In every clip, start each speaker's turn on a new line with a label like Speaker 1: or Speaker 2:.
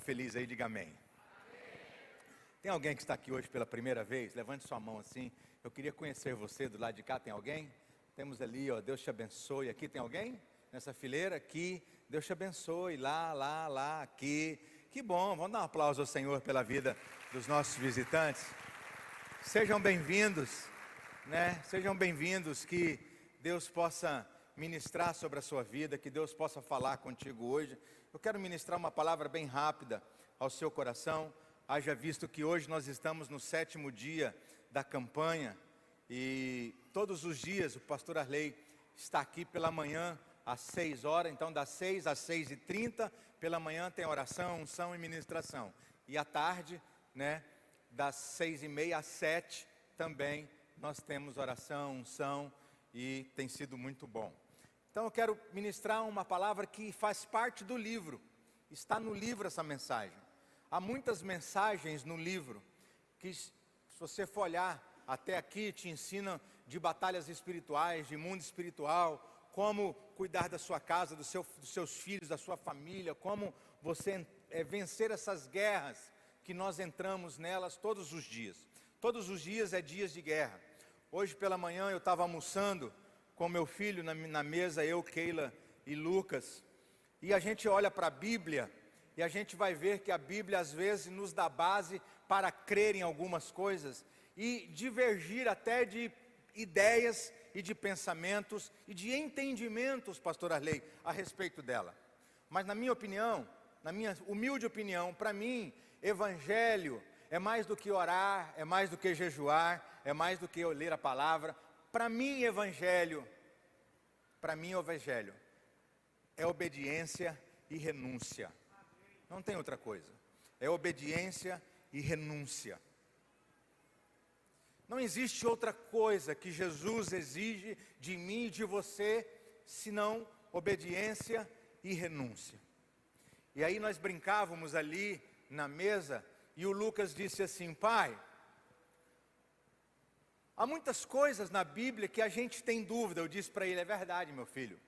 Speaker 1: feliz aí? Diga amém. Tem alguém que está aqui hoje pela primeira vez? Levante sua mão assim. Eu queria conhecer você do lado de cá. Tem alguém? Temos ali, ó, Deus te abençoe. Aqui tem alguém? Nessa fileira aqui. Deus te abençoe. Lá, aqui. Que bom. Vamos dar um aplauso ao Senhor pela vida dos nossos visitantes. Sejam bem-vindos, né? Sejam bem-vindos. Que Deus possa ministrar sobre a sua vida. Que Deus possa falar contigo hoje. Eu quero ministrar uma palavra bem rápida ao seu coração. Haja visto que hoje nós estamos no 7º dia da campanha. E todos os dias o pastor Arley está aqui pela manhã às 6 horas. Então das 6 às 6h30 pela manhã tem oração, unção e ministração. E à tarde, né, das 6h30 às 7 também nós temos oração, unção e tem sido muito bom. Então eu quero ministrar uma palavra que faz parte do livro. Está no livro essa mensagem. Há muitas mensagens no livro que, se você for olhar até aqui, te ensinam de batalhas espirituais, de mundo espiritual, como cuidar da sua casa, dos seus filhos, da sua família, como você vencer essas guerras que nós entramos nelas todos os dias. Todos os dias é dias de guerra. Hoje pela manhã eu estava almoçando com meu filho na mesa, eu, Keila e Lucas, e a gente olha para a Bíblia, e a gente vai ver que a Bíblia às vezes nos dá base para crer em algumas coisas, e divergir até de ideias e de pensamentos, e de entendimentos, pastor Arley, a respeito dela. Mas na minha opinião, na minha humilde opinião, para mim, evangelho é mais do que orar, é mais do que jejuar, é mais do que ler a palavra. Para mim, evangelho é obediência e renúncia. Não tem outra coisa. É obediência e renúncia. Não existe outra coisa que Jesus exige de mim e de você, senão obediência e renúncia. E aí nós brincávamos ali na mesa, e o Lucas disse assim: pai, há muitas coisas na Bíblia que a gente tem dúvida. Eu disse para ele: é verdade, meu filho.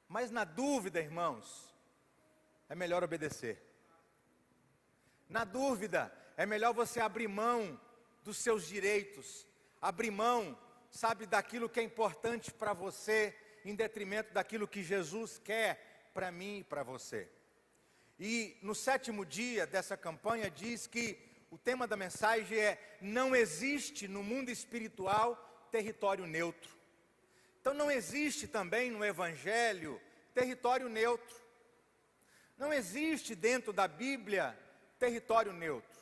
Speaker 1: Mas na dúvida, irmãos, é melhor obedecer. Na dúvida, é melhor você abrir mão dos seus direitos, abrir mão, sabe, daquilo que é importante para você, em detrimento daquilo que Jesus quer para mim e para você. E no 7º dia dessa campanha diz que o tema da mensagem é: não existe no mundo espiritual território neutro. Então não existe também no Evangelho território neutro. Não existe dentro da Bíblia território neutro.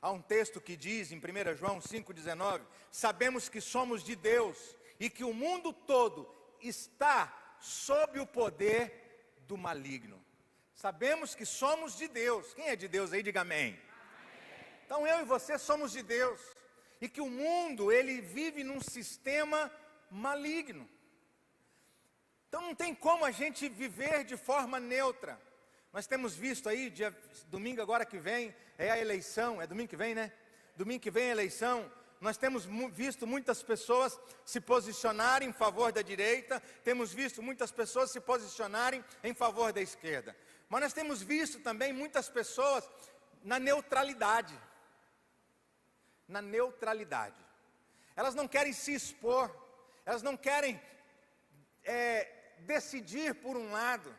Speaker 1: Há um texto que diz em 1 João 5,19: sabemos que somos de Deus e que o mundo todo está sob o poder do maligno. Sabemos que somos de Deus. Quem é de Deus aí, diga amém. Amém. Então eu e você somos de Deus, e que o mundo, ele vive num sistema maligno. Então não tem como a gente viver de forma neutra. Nós temos visto aí, domingo agora que vem, é a eleição, é domingo que vem, né? Domingo que vem é a eleição. Nós temos visto muitas pessoas se posicionarem em favor da direita, temos visto muitas pessoas se posicionarem em favor da esquerda. Mas nós temos visto também muitas pessoas na neutralidade. Na neutralidade. Elas não querem se expor, elas não querem decidir por um lado.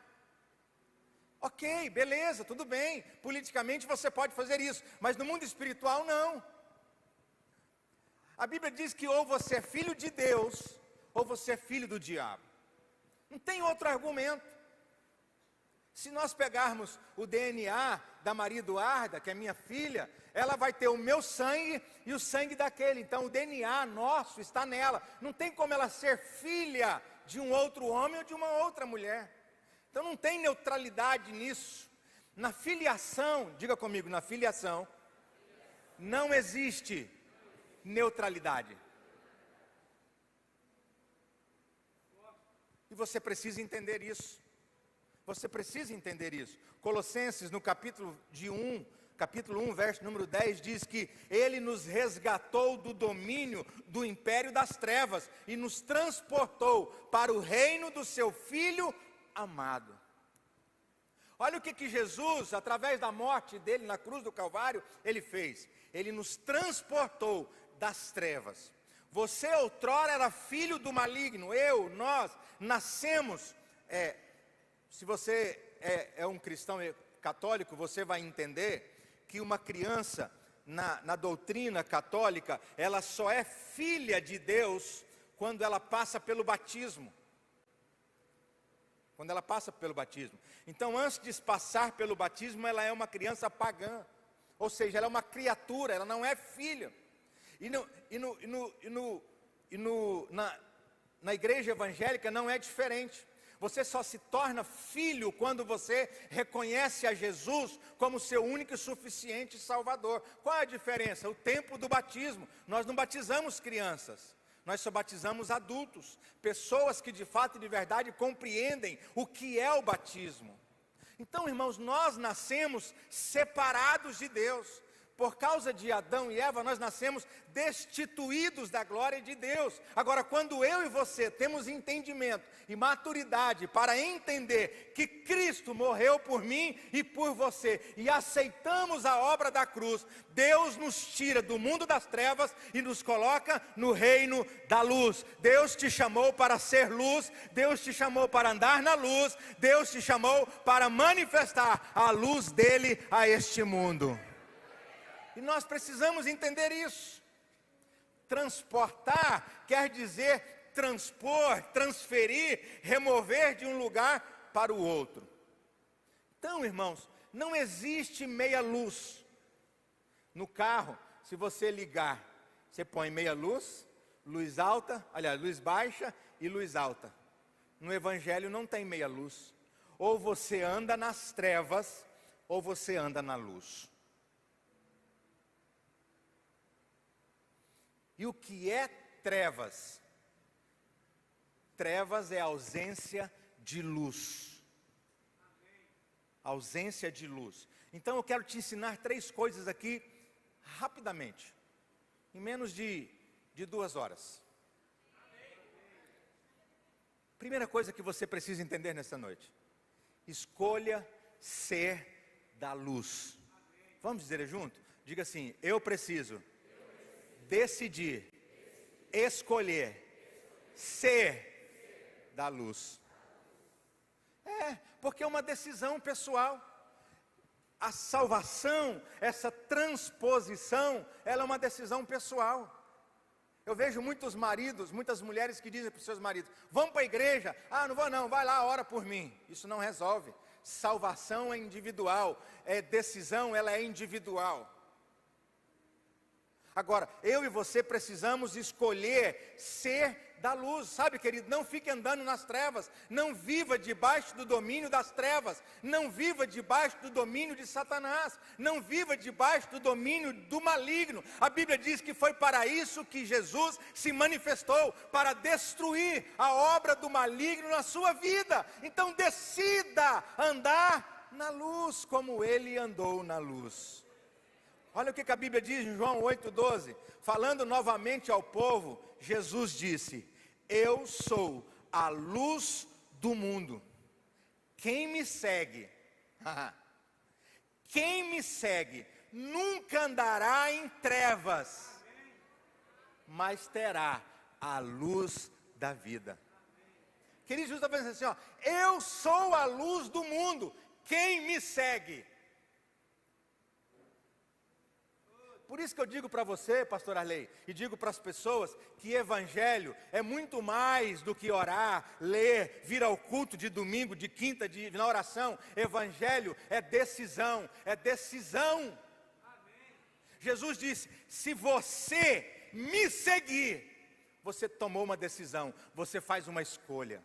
Speaker 1: Ok, beleza, tudo bem, politicamente você pode fazer isso, mas no mundo espiritual não. A Bíblia diz que ou você é filho de Deus, ou você é filho do diabo. Não tem outro argumento. Se nós pegarmos o DNA da Maria Eduarda, que é minha filha, ela vai ter o meu sangue e o sangue daquele. Então o DNA nosso está nela. Não tem como ela ser filha de um outro homem ou de uma outra mulher. Então não tem neutralidade nisso. Na filiação, diga comigo, na filiação, não existe neutralidade. E você precisa entender isso. Você precisa entender isso. Colossenses, no capítulo 1, verso número 10, diz que Ele nos resgatou do domínio do império das trevas e nos transportou para o reino do seu Filho amado. Olha o que Jesus, através da morte dele na cruz do Calvário, ele fez. Ele nos transportou das trevas. Você outrora era filho do maligno, nós nascemos. Se você é um cristão católico, você vai entender que uma criança, na doutrina católica, ela só é filha de Deus quando ela passa pelo batismo. Quando ela passa pelo batismo. Então, antes de passar pelo batismo, ela é uma criança pagã. Ou seja, ela é uma criatura, ela não é filha. Na igreja evangélica não é diferente. Você só se torna filho quando você reconhece a Jesus como seu único e suficiente Salvador. Qual é a diferença? O tempo do batismo. Nós não batizamos crianças. Nós só batizamos adultos, pessoas que de fato e de verdade compreendem o que é o batismo. Então, irmãos, nós nascemos separados de Deus. Por causa de Adão e Eva, nós nascemos destituídos da glória de Deus. Agora, quando eu e você temos entendimento e maturidade para entender que Cristo morreu por mim e por você, e aceitamos a obra da cruz, Deus nos tira do mundo das trevas e nos coloca no reino da luz. Deus te chamou para ser luz, Deus te chamou para andar na luz, Deus te chamou para manifestar a luz dele a este mundo. E nós precisamos entender isso. Transportar quer dizer transpor, transferir, remover de um lugar para o outro. Então, irmãos, não existe meia luz. No carro, se você ligar, você põe meia luz, luz alta, aliás, luz baixa e luz alta. No Evangelho não tem meia luz. Ou você anda nas trevas, ou você anda na luz. E o que é trevas? Trevas é ausência de luz. Ausência de luz. Então eu quero te ensinar 3 coisas aqui, rapidamente. Em menos de 2 horas. Primeira coisa que você precisa entender nessa noite. Escolha ser da luz. Vamos dizer junto? Diga assim, eu preciso decidir, escolher, ser da luz. Porque é uma decisão pessoal. A salvação, essa transposição, ela é uma decisão pessoal. Eu vejo muitos maridos, muitas mulheres que dizem para os seus maridos, vamos para a igreja, não vou não, vai lá, ora por mim. Isso não resolve. Salvação é individual, decisão ela é individual. Agora, eu e você precisamos escolher ser da luz, sabe, querido? Não fique andando nas trevas, não viva debaixo do domínio das trevas, não viva debaixo do domínio de Satanás, não viva debaixo do domínio do maligno. A Bíblia diz que foi para isso que Jesus se manifestou, para destruir a obra do maligno na sua vida. Então decida andar na luz, como ele andou na luz. Olha o que a Bíblia diz em João 8,12, falando novamente ao povo, Jesus disse, eu sou a luz do mundo, quem me segue nunca andará em trevas, mas terá a luz da vida. Querido, Jesus está pensando assim, eu sou a luz do mundo, quem me segue? Por isso que eu digo para você, pastor Arley, e digo para as pessoas, que evangelho é muito mais do que orar, ler, vir ao culto de domingo, de quinta, na oração. Evangelho é decisão, Amém. Jesus disse, se você me seguir, você tomou uma decisão, você faz uma escolha.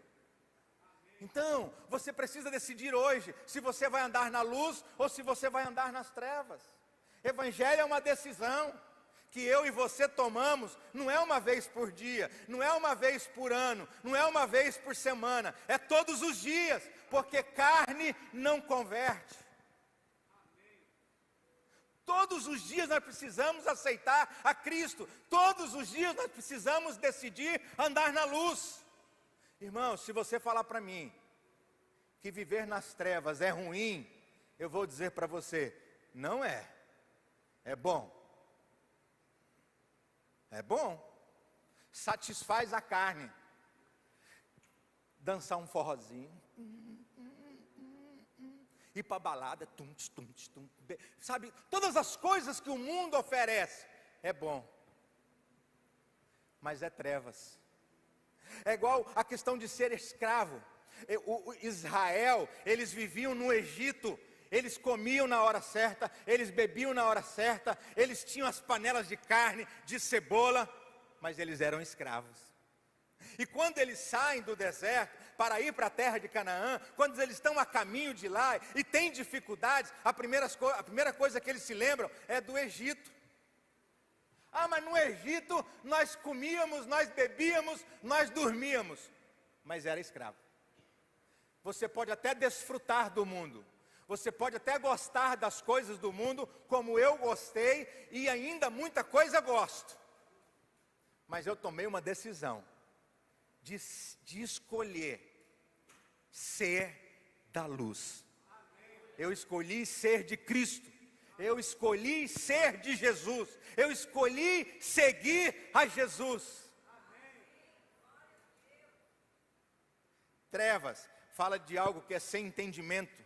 Speaker 1: Então, você precisa decidir hoje, se você vai andar na luz, ou se você vai andar nas trevas. Evangelho é uma decisão que eu e você tomamos, não é uma vez por dia, não é uma vez por ano, não é uma vez por semana, é todos os dias, porque carne não converte. Todos os dias nós precisamos aceitar a Cristo, todos os dias nós precisamos decidir andar na luz. Irmão, se você falar para mim, que viver nas trevas é ruim, eu vou dizer para você, não é. É bom. É bom. Satisfaz a carne. Dançar um forrozinho. Ir para a balada. Sabe, todas as coisas que o mundo oferece. É bom. Mas é trevas. É igual a questão de ser escravo. Israel, eles viviam no Egito, eles comiam na hora certa, eles bebiam na hora certa, eles tinham as panelas de carne, de cebola, mas eles eram escravos. E quando eles saem do deserto para ir para a terra de Canaã, quando eles estão a caminho de lá e têm dificuldades, a primeira coisa que eles se lembram é do Egito. Ah, mas no Egito nós comíamos, nós bebíamos, nós dormíamos, mas era escravo. Você pode até desfrutar do mundo, você pode até gostar das coisas do mundo, como eu gostei, e ainda muita coisa gosto. Mas eu tomei uma decisão, de escolher ser da luz. Eu escolhi ser de Cristo, eu escolhi ser de Jesus, eu escolhi seguir a Jesus. Trevas fala de algo que é sem entendimento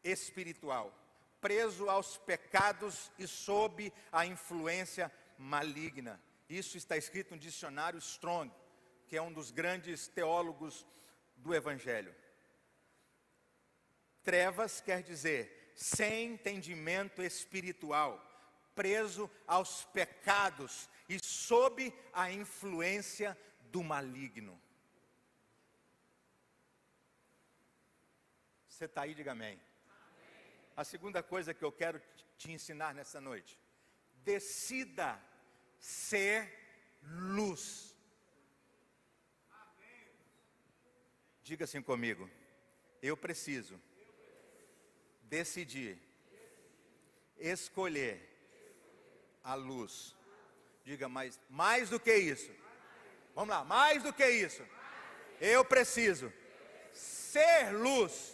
Speaker 1: espiritual, preso aos pecados e sob a influência maligna. Isso está escrito no dicionário Strong, que é um dos grandes teólogos do Evangelho. Trevas quer dizer sem entendimento espiritual, preso aos pecados e sob a influência do maligno. Você está aí, diga amém. A segunda coisa que eu quero te ensinar nessa noite: decida ser luz. Diga assim comigo: eu preciso decidir escolher a luz. Diga mais do que isso. Vamos lá, mais do que isso. Eu preciso ser luz.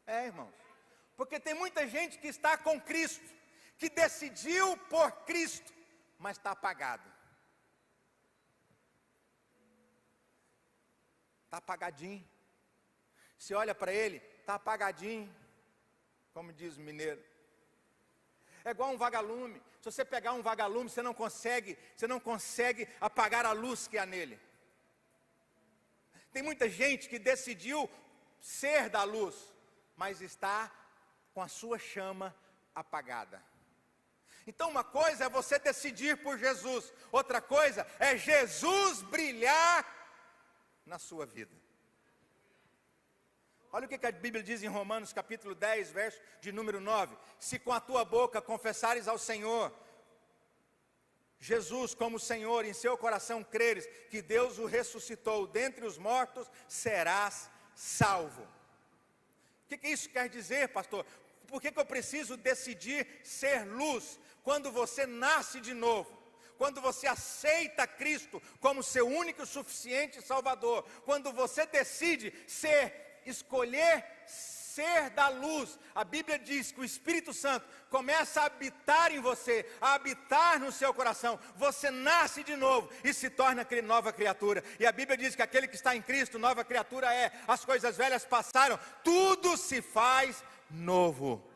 Speaker 1: Irmãos, porque tem muita gente que está com Cristo, que decidiu por Cristo, mas está apagado. Está apagadinho. Você olha para ele, está apagadinho, como diz o mineiro. É igual um vagalume. Se você pegar um vagalume, você não consegue apagar a luz que há nele. Tem muita gente que decidiu ser da luz, mas está com a sua chama apagada. Então uma coisa é você decidir por Jesus, outra coisa é Jesus brilhar na sua vida. Olha o que a Bíblia diz em Romanos capítulo 10, verso de número 9. Se com a tua boca confessares ao Senhor Jesus como Senhor, em seu coração creres que Deus o ressuscitou dentre os mortos, serás salvo. O que isso quer dizer, pastor? Por que eu preciso decidir ser luz? Quando você nasce de novo, quando você aceita Cristo como seu único e suficiente Salvador, quando você decide escolher ser da luz, a Bíblia diz que o Espírito Santo começa a habitar em você, a habitar no seu coração. Você nasce de novo e se torna nova criatura. E a Bíblia diz que aquele que está em Cristo, nova criatura é. As coisas velhas passaram, tudo se faz novo.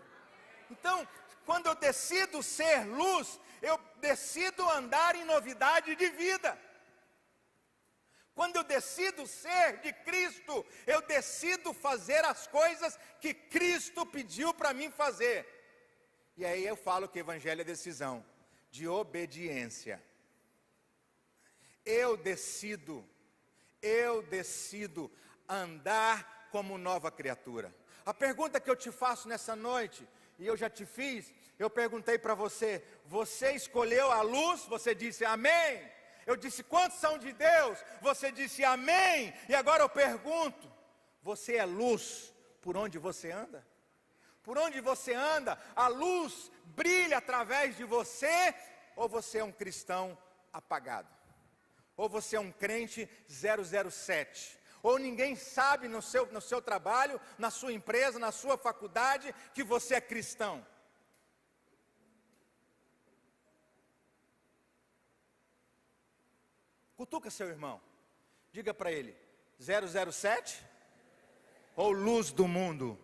Speaker 1: Então, quando eu decido ser luz, eu decido andar em novidade de vida. Quando eu decido ser de Cristo, eu decido fazer as coisas que Cristo pediu para mim fazer. E aí eu falo que o Evangelho é decisão de obediência. Eu decido andar como nova criatura. A pergunta que eu te faço nessa noite, e eu já te fiz, eu perguntei para você: você escolheu a luz? Você disse amém. Eu disse: quantos são de Deus? Você disse amém. E agora eu pergunto: você é luz por onde você anda? Por onde você anda, a luz brilha através de você? Ou você é um cristão apagado? Ou você é um crente 007? ou ninguém sabe no seu trabalho, na sua empresa, na sua faculdade, que você é cristão. Cutuca seu irmão, diga para ele, 007 ou luz do mundo?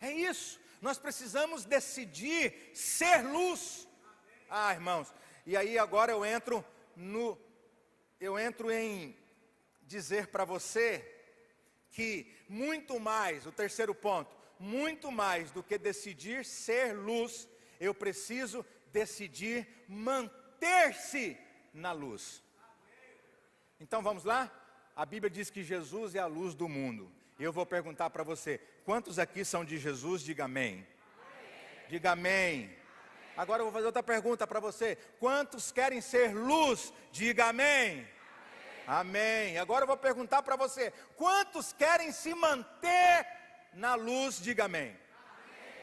Speaker 1: É isso, nós precisamos decidir ser luz. Ah, irmãos, e aí agora eu entro em dizer para você que muito mais, o terceiro ponto, muito mais do que decidir ser luz, eu preciso decidir manter-se na luz. Então vamos lá? A Bíblia diz que Jesus é a luz do mundo. Eu vou perguntar para você, quantos aqui são de Jesus? Diga amém. Diga amém. Agora eu vou fazer outra pergunta para você. Quantos querem ser luz? Diga amém. Amém. Agora eu vou perguntar para você. Quantos querem se manter na luz? Diga amém.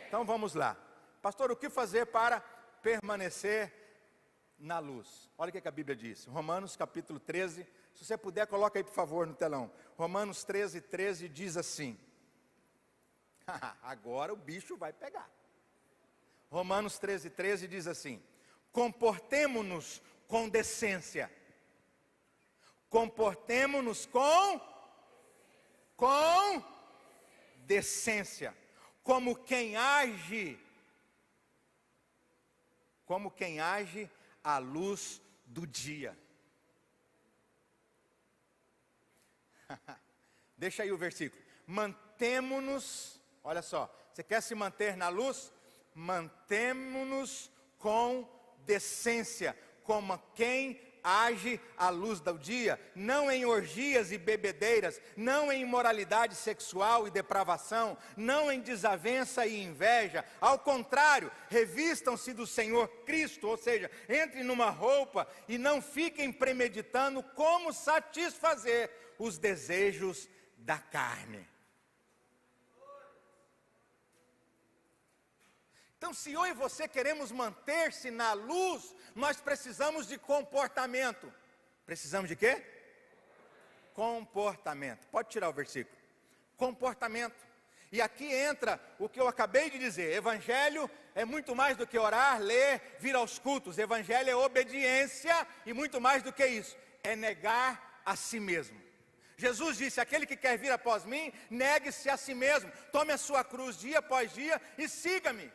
Speaker 1: Então vamos lá. Pastor, o que fazer para permanecer na luz? Olha o que a Bíblia diz. Romanos capítulo 13. Se você puder, coloca aí por favor no telão. Romanos 13, 13 diz assim. Agora o bicho vai pegar. Romanos 13, 13 diz assim: comportemo-nos com decência. Comportemo-nos com decência. Como quem age à luz do dia. Deixa aí o versículo. Mantemo-nos, olha só, você quer se manter na luz? Mantemo-nos com decência, como quem age à luz do dia, não em orgias e bebedeiras, não em imoralidade sexual e depravação, não em desavença e inveja. Ao contrário, revistam-se do Senhor Cristo, ou seja, entrem numa roupa e não fiquem premeditando como satisfazer os desejos da carne. Então, se eu e você queremos manter-se na luz, nós precisamos de comportamento. Precisamos de quê? Comportamento. Pode tirar o versículo. Comportamento. E aqui entra o que eu acabei de dizer. Evangelho é muito mais do que orar, ler, vir aos cultos. Evangelho é obediência e muito mais do que isso. É negar a si mesmo. Jesus disse, aquele que quer vir após mim, negue-se a si mesmo. Tome a sua cruz dia após dia e siga-me.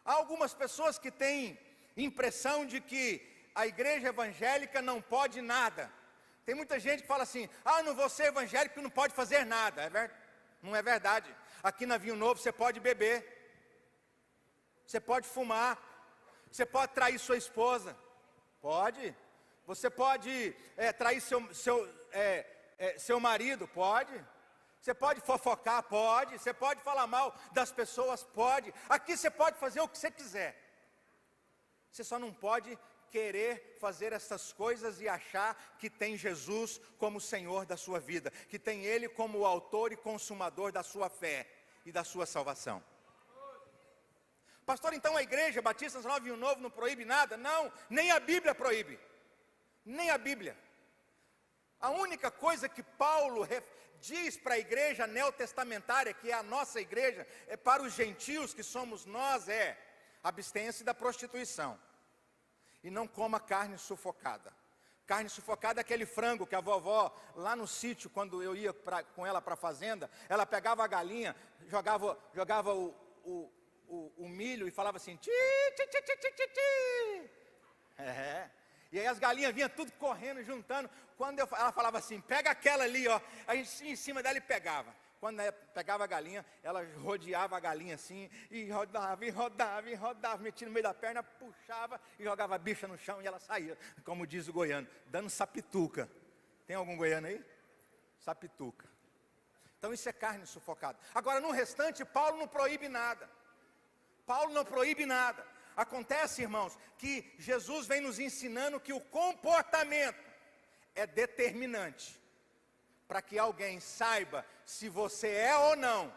Speaker 1: Há algumas pessoas que têm impressão de que a igreja evangélica não pode nada. Tem muita gente que fala assim, não vou ser evangélico porque não pode fazer nada. Não é verdade. Aqui na Vinho Novo você pode beber, você pode fumar, você pode trair sua esposa, pode. Você pode trair seu marido, pode. Você pode fofocar, pode. Você pode falar mal das pessoas, pode. Aqui você pode fazer o que você quiser. Você só não pode querer fazer essas coisas e achar que tem Jesus como Senhor da sua vida, que tem Ele como o autor e consumador da sua fé e da sua salvação. Pastor, então a igreja Batista Nova Vinho Novo não proíbe nada? Não, nem a Bíblia proíbe. Nem a Bíblia. A única coisa que Paulo diz para a igreja neotestamentária, que é a nossa igreja, é para os gentios que somos nós, abstenha-se da prostituição. E não coma carne sufocada. Carne sufocada é aquele frango que a vovó, lá no sítio, quando eu ia com ela para a fazenda, ela pegava a galinha, jogava o milho e falava assim, ti, ti, ti, ti, ti, ti, ti. E aí as galinhas vinham tudo correndo, juntando. Quando ela falava assim, pega aquela ali, ó. A gente ia em cima dela e pegava. Quando ela pegava a galinha, ela rodeava a galinha assim, e rodava, metia no meio da perna, puxava e jogava a bicha no chão e ela saía, como diz o goiano, dando sapituca. Tem algum goiano aí? Sapituca. Então isso é carne sufocada. Agora no restante, Paulo não proíbe nada. Paulo não proíbe nada. Acontece, irmãos, que Jesus vem nos ensinando que o comportamento é determinante para que alguém saiba se você é ou não,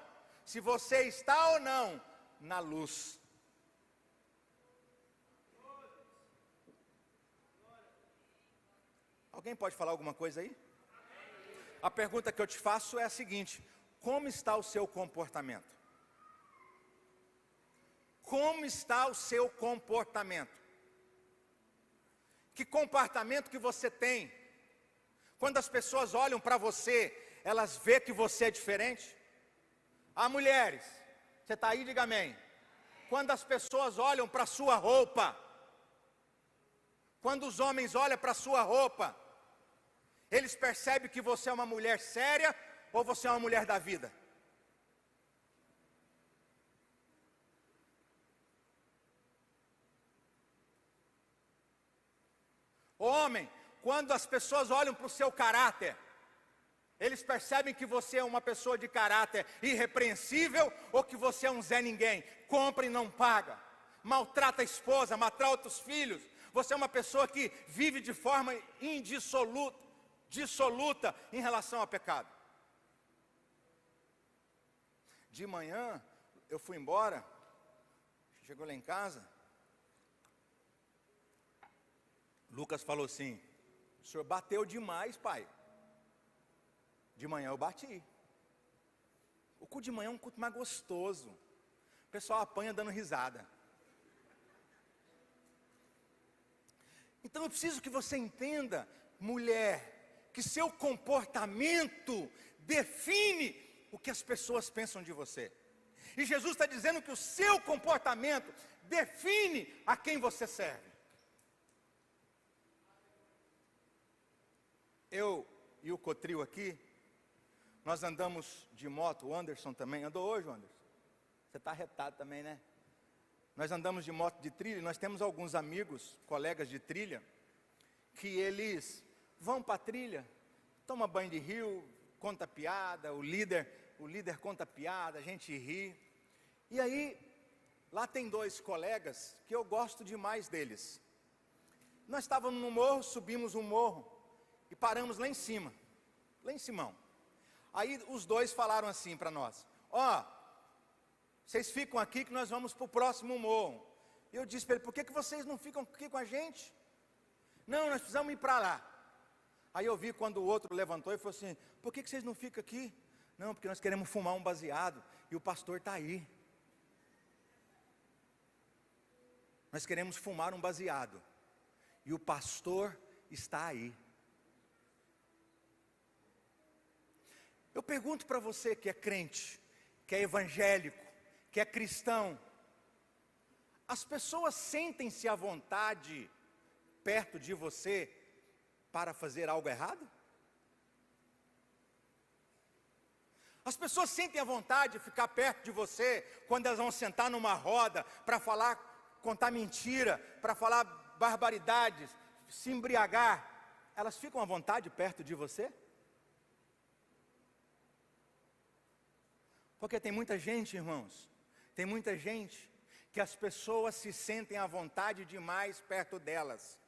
Speaker 1: se você está ou não na luz. Alguém pode falar alguma coisa aí? A pergunta que eu te faço é a seguinte: como está o seu comportamento? Como está o seu comportamento? Que comportamento que você tem? Quando as pessoas olham para você, elas veem que você é diferente? Mulheres, você está aí, diga amém. Quando as pessoas olham para a sua roupa, quando os homens olham para a sua roupa, eles percebem que você é uma mulher séria ou você é uma mulher da vida? Homem, quando as pessoas olham para o seu caráter, eles percebem que você é uma pessoa de caráter irrepreensível ou que você é um Zé Ninguém, compra e não paga, maltrata a esposa, maltrata os filhos. Você é uma pessoa que vive de forma dissoluta em relação ao pecado. De manhã, eu fui embora, chegou lá em casa, Lucas falou assim: o senhor bateu demais, pai. De manhã eu bati. O culto de manhã é um culto mais gostoso. O pessoal apanha dando risada. Então eu preciso que você entenda, mulher, que seu comportamento define o que as pessoas pensam de você. E Jesus está dizendo que o seu comportamento define a quem você serve. Eu e o Cotrio aqui, nós andamos de moto. O Anderson também andou hoje, Anderson? Você está arretado também, né? Nós andamos de moto de trilha. Nós temos alguns amigos, colegas de trilha, que eles vão para a trilha, toma banho de rio, conta piada, o líder conta piada, a gente ri. E aí, lá tem dois colegas que eu gosto demais deles. Nós estávamos no morro, subimos um morro e paramos lá em cima, lá em Simão. Aí os dois falaram assim para nós: vocês ficam aqui que nós vamos para o próximo morro. E eu disse para ele: por que vocês não ficam aqui com a gente? Não, nós precisamos ir para lá. Aí eu vi quando o outro levantou e falou assim: por que vocês não ficam aqui? Não, porque nós queremos fumar um baseado e o pastor está aí. Nós queremos fumar um baseado e o pastor está aí. Eu pergunto para você que é crente, que é evangélico, que é cristão: as pessoas sentem-se à vontade perto de você para fazer algo errado? As pessoas sentem a vontade de ficar perto de você quando elas vão sentar numa roda para falar, contar mentira, para falar barbaridades, se embriagar? Elas ficam à vontade perto de você? Porque tem muita gente, irmãos, tem muita gente que as pessoas se sentem à vontade demais perto delas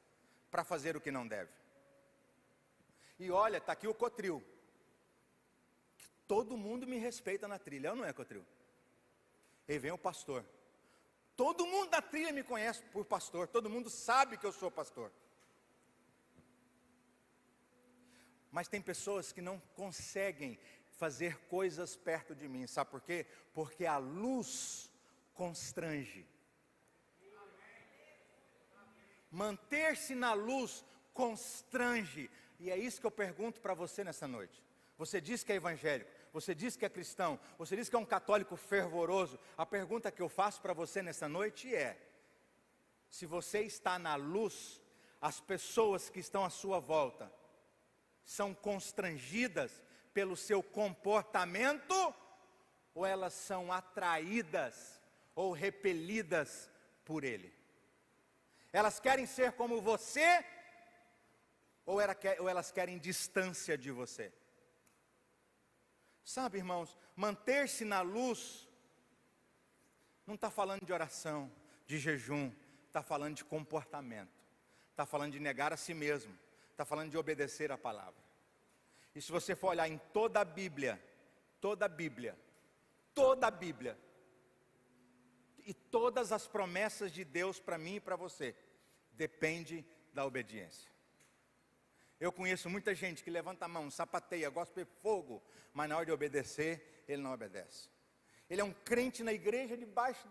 Speaker 1: para fazer o que não deve. E olha, está aqui o Cotrio. Todo mundo me respeita na trilha, ou não é, Cotrio? E vem o pastor. Todo mundo da trilha me conhece por pastor, todo mundo sabe que eu sou pastor. Mas tem pessoas que não conseguem fazer coisas perto de mim, sabe por quê? Porque a luz constrange. Manter-se na luz constrange. E é isso que eu pergunto para você nessa noite. Você diz que é evangélico, você diz que é cristão, você diz que é um católico fervoroso. A pergunta que eu faço para você nessa noite é: se você está na luz, as pessoas que estão à sua volta são constrangidas pelo seu comportamento, ou elas são atraídas ou repelidas por ele? Elas querem ser como você, ou elas querem distância de você? Sabe, irmãos, manter-se na luz não está falando de oração, de jejum, está falando de comportamento, está falando de negar a si mesmo, está falando de obedecer a palavra. E se você for olhar em toda a Bíblia, e todas as promessas de Deus para mim e para você, depende da obediência. Eu conheço muita gente que levanta a mão, sapateia, gosta de fogo, mas na hora de obedecer, ele não obedece. Ele é um crente na igreja,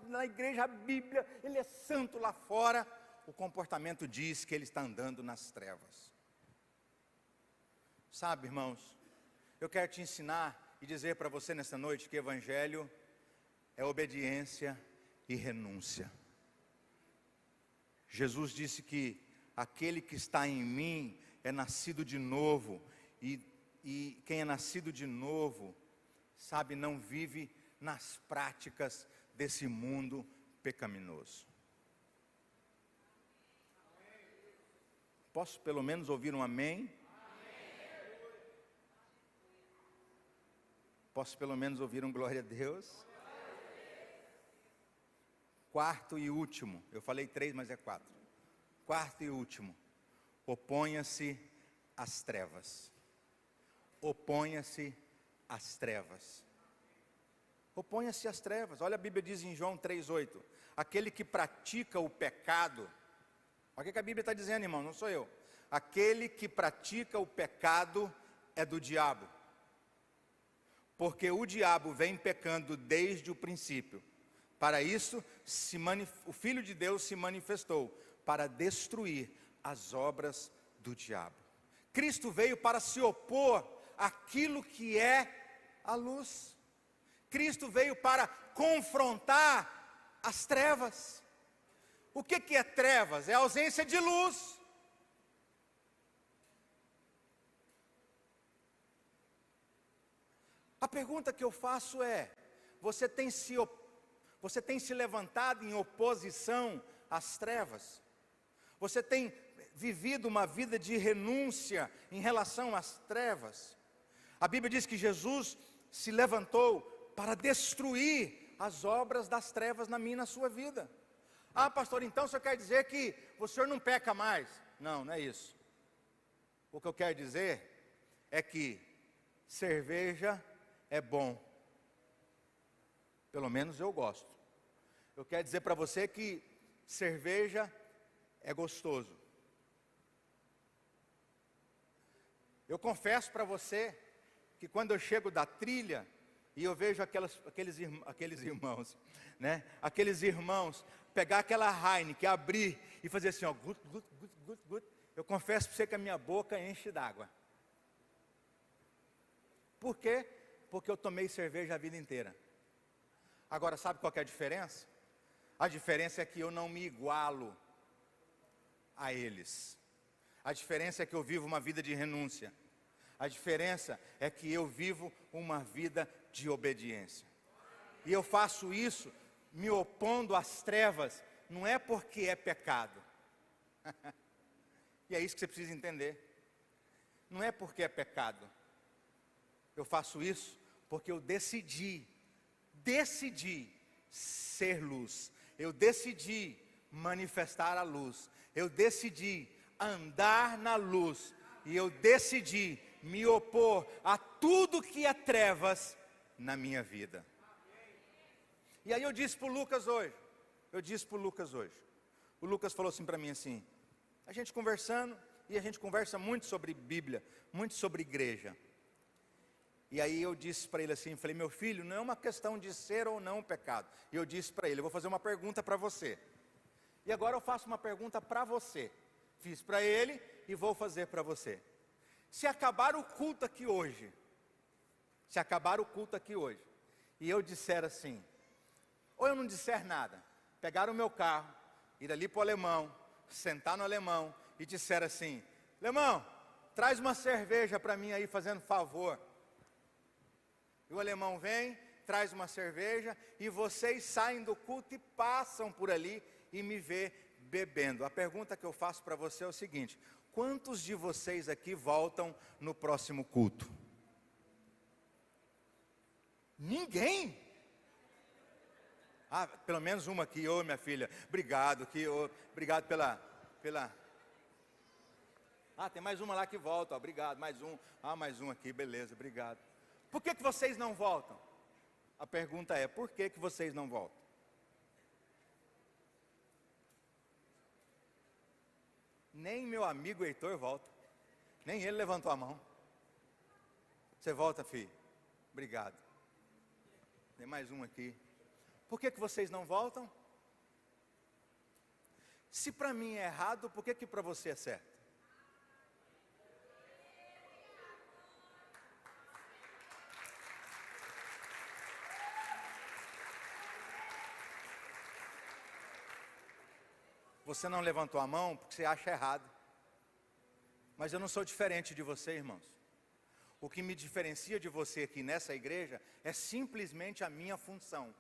Speaker 1: na igreja, a Bíblia, ele é santo lá fora. O comportamento diz que ele está andando nas trevas. Sabe, irmãos, eu quero te ensinar e dizer para você nessa noite que evangelho é obediência e renúncia. Jesus disse que aquele que está em mim é nascido de novo, e quem é nascido de novo, sabe, não vive nas práticas desse mundo pecaminoso. Posso pelo menos ouvir um amém? Posso pelo menos ouvir um glória a Deus? Quarto e último, eu falei 3, mas é 4. Quarto e último, oponha-se às trevas. Oponha-se às trevas. Oponha-se às trevas. Olha, a Bíblia diz em João 3,8: aquele que pratica o pecado. Olha o que a Bíblia está dizendo, irmão, não sou eu. Aquele que pratica o pecado é do diabo, porque o diabo vem pecando desde o princípio. Para isso, o Filho de Deus se manifestou, para destruir as obras do diabo. Cristo veio para se opor àquilo que é a luz. Cristo veio para confrontar as trevas. O que é trevas? É a ausência de luz. A pergunta que eu faço é: você tem se levantado em oposição às trevas? Você tem vivido uma vida de renúncia em relação às trevas? A Bíblia diz que Jesus se levantou para destruir as obras das trevas na minha e na sua vida. Ah, pastor, então o senhor quer dizer que o senhor não peca mais? Não, não é isso. O que eu quero dizer é que cerveja é bom. Pelo menos eu gosto. Eu quero dizer para você que cerveja é gostoso. Eu confesso para você que quando eu chego da trilha e eu vejo aqueles irmãos, né? Aqueles irmãos pegar aquela Heineken, abrir e fazer assim, ó, gut, gut, gut, gut, gut. Eu confesso para você que a minha boca enche d'água. Por quê? Porque eu tomei cerveja a vida inteira. Agora, sabe qual que é a diferença? A diferença é que eu não me igualo a eles. A diferença é que eu vivo uma vida de renúncia. A diferença é que eu vivo uma vida de obediência. E eu faço isso me opondo às trevas, não é porque é pecado. E é isso que você precisa entender. Não é porque é pecado. Eu faço isso porque eu decidi ser luz. Eu decidi manifestar a luz. Eu decidi andar na luz. E eu decidi me opor a tudo que é trevas na minha vida. E aí eu disse para o Lucas hoje. O Lucas falou assim para mim assim, a gente conversando, e a gente conversa muito sobre Bíblia, muito sobre igreja. E aí eu disse para ele assim, falei, meu filho, não é uma questão de ser ou não pecado. E eu disse para ele, eu vou fazer uma pergunta para você. E agora eu faço uma pergunta para você. Fiz para ele e vou fazer para você. Se acabar o culto aqui hoje, e eu disser assim, ou eu não disser nada, pegar o meu carro, ir ali para o alemão, sentar no alemão e disser assim, alemão, traz uma cerveja para mim aí, fazendo favor. E o alemão vem, traz uma cerveja, e vocês saem do culto e passam por ali e me vê bebendo. A pergunta que eu faço para você é o seguinte, quantos de vocês aqui voltam no próximo culto? Ninguém? Ah, pelo menos uma aqui, ô minha filha, obrigado, obrigado pela... Ah, tem mais uma lá que volta, ó, obrigado, mais um aqui, beleza, obrigado. Por que vocês não voltam? A pergunta é, por que vocês não voltam? Nem meu amigo Heitor volta. Nem ele levantou a mão. Você volta, filho. Obrigado. Tem mais um aqui. Por que vocês não voltam? Se para mim é errado, por que para você é certo? Você não levantou a mão porque você acha errado. Mas eu não sou diferente de você, irmãos. O que me diferencia de você aqui nessa igreja é simplesmente a minha função.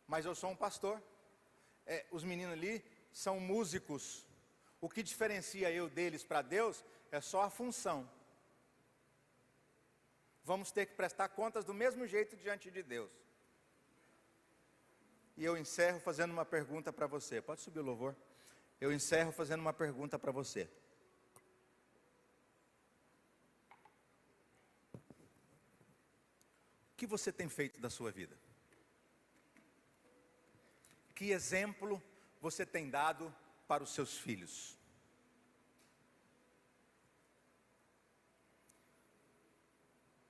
Speaker 1: Mas eu sou um pastor. Os meninos ali são músicos. O que diferencia eu deles para Deus é só a função. Vamos ter que prestar contas do mesmo jeito diante de Deus. E eu encerro fazendo uma pergunta para você. Pode subir o louvor? Eu encerro fazendo uma pergunta para você. O que você tem feito da sua vida? Que exemplo você tem dado para os seus filhos?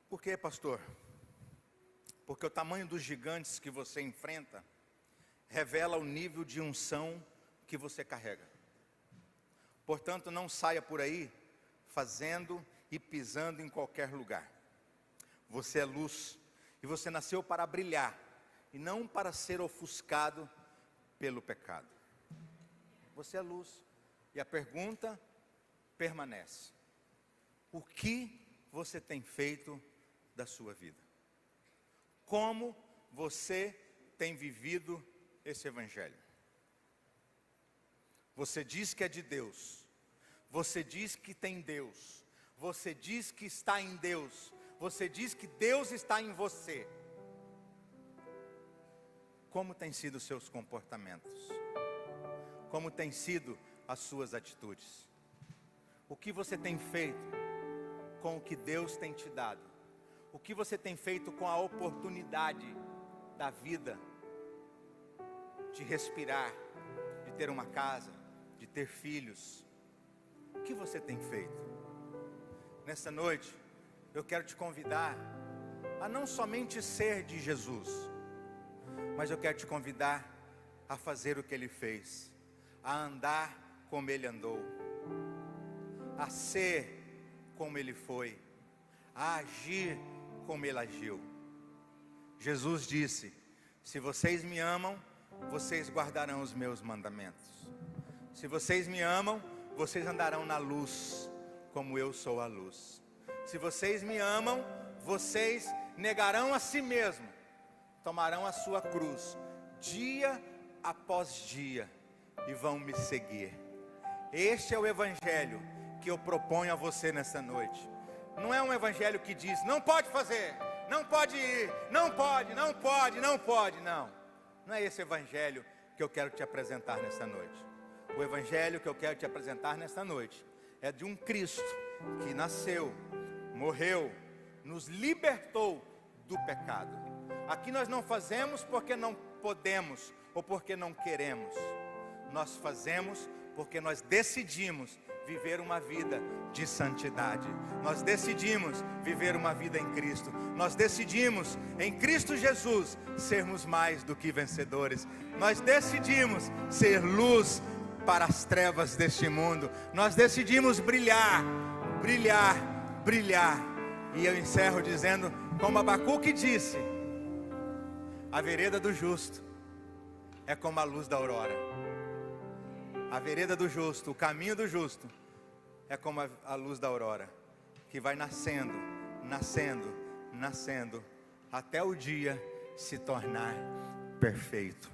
Speaker 1: Por quê, pastor? Porque o tamanho dos gigantes que você enfrenta revela o nível de unção que você carrega. Portanto, não saia por aí fazendo e pisando em qualquer lugar. Você é luz e você nasceu para brilhar e não para ser ofuscado pelo pecado. Você é luz e a pergunta permanece: o que você tem feito da sua vida? Como você tem vivido esse evangelho? Você diz que é de Deus, você diz que tem Deus, você diz que está em Deus, você diz que Deus está em você. Como têm sido os seus comportamentos? Como têm sido as suas atitudes? O que você tem feito com o que Deus tem te dado? O que você tem feito com a oportunidade da vida, de respirar, de ter uma casa, de ter filhos? O que você tem feito? Nessa noite, eu quero te convidar a não somente ser de Jesus, mas eu quero te convidar a fazer o que Ele fez, a andar como Ele andou, a ser como Ele foi, a agir como Ele agiu. Jesus disse: se vocês me amam, vocês guardarão os meus mandamentos. Se vocês me amam, vocês andarão na luz, como eu sou a luz. Se vocês me amam, vocês negarão a si mesmo, tomarão a sua cruz, dia após dia, e vão me seguir. Este é o evangelho que eu proponho a você nessa noite. Não é um evangelho que diz: não pode fazer, não pode ir, não pode, não pode, não pode. Não é esse evangelho que eu quero te apresentar nessa noite. O evangelho que eu quero te apresentar nesta noite é de um Cristo que nasceu, morreu, nos libertou do pecado. Aqui nós não fazemos porque não podemos ou porque não queremos. Nós fazemos porque nós decidimos viver uma vida de santidade. Nós decidimos viver uma vida em Cristo. Nós decidimos em Cristo Jesus sermos mais do que vencedores. Nós decidimos ser luz para as trevas deste mundo. Nós decidimos brilhar, brilhar, brilhar. E eu encerro dizendo, como Abacuque disse: a vereda do justo é como a luz da aurora. A vereda do justo, o caminho do justo é como a luz da aurora, que vai nascendo, nascendo, nascendo, até o dia se tornar perfeito.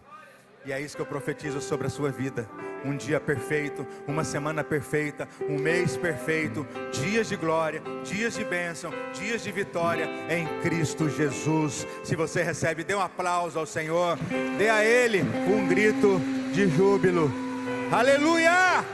Speaker 1: E é isso que eu profetizo sobre a sua vida: um dia perfeito, uma semana perfeita, um mês perfeito, dias de glória, dias de bênção, dias de vitória em Cristo Jesus. Se você recebe, dê um aplauso ao Senhor, dê a Ele um grito de júbilo. Aleluia!